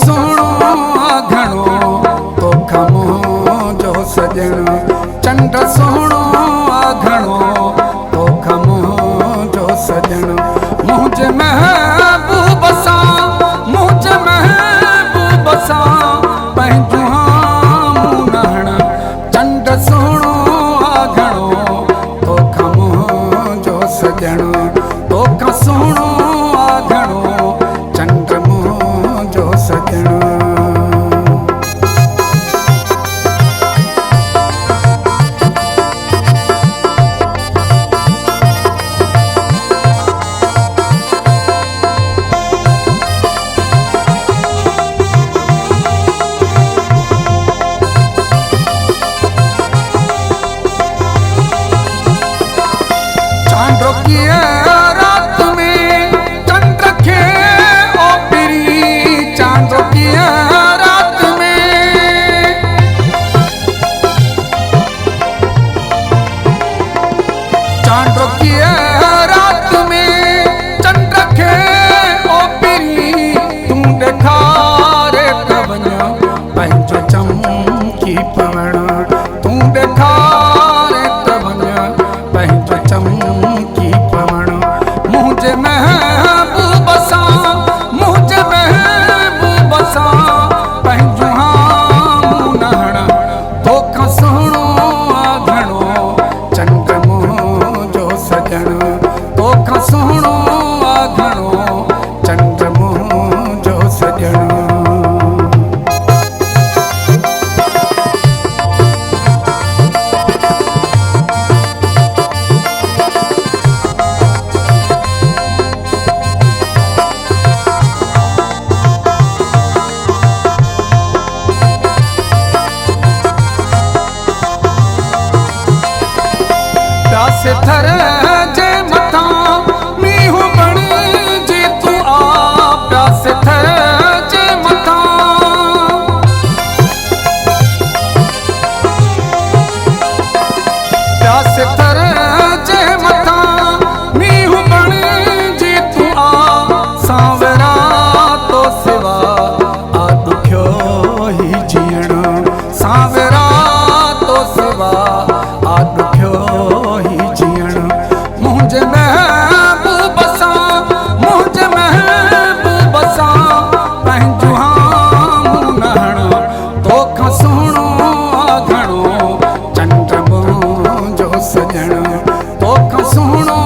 सुहिणो घणो तोखां मुंहिंजो सॼण चंड सुहिणो घणो तोखां मुंहिंजो सॼण मुंहिंजे महबूब सां पंहिंजूं हामूं नहण चंड सुहिणो घणो तोखां मुंहिंजो सॼण तोखां सुहिणो घणो चंड मुंहिंजो सॼण रात में चंड खे ओ पिरी चांद रात में चांद रात में चंड खे ओ पिरी तूं ॾेखारे त वञ पंहिंजो चमकी पवण तूं ॾेखारे त वञ पंहिंजो चमकी पवण मुंहिंजे महबूब सां पंहिंजूं हामूं नहण तोखां सुहिणो घणो चंड मुंहिंजो सॼण तोखां सुहिणो घणो चंड मुंहिंजो सॼण प्यासे थर जे मथां मींहुं बणिजी तूं आ प्यासे थर जे मथां प्यासे थर जे मथां मींहुं बणिजी तूं आ सांवरा तो सिवा आ ॾुखियो ई जीअण सांवरा तो सिवा आ ॾुखियो मुंहिंजे महबूब सां पंहिंजूं हामूं नहण तोखां सुहिणो घणो चंड मुंहिंजो सॼण तोखां सुहिणो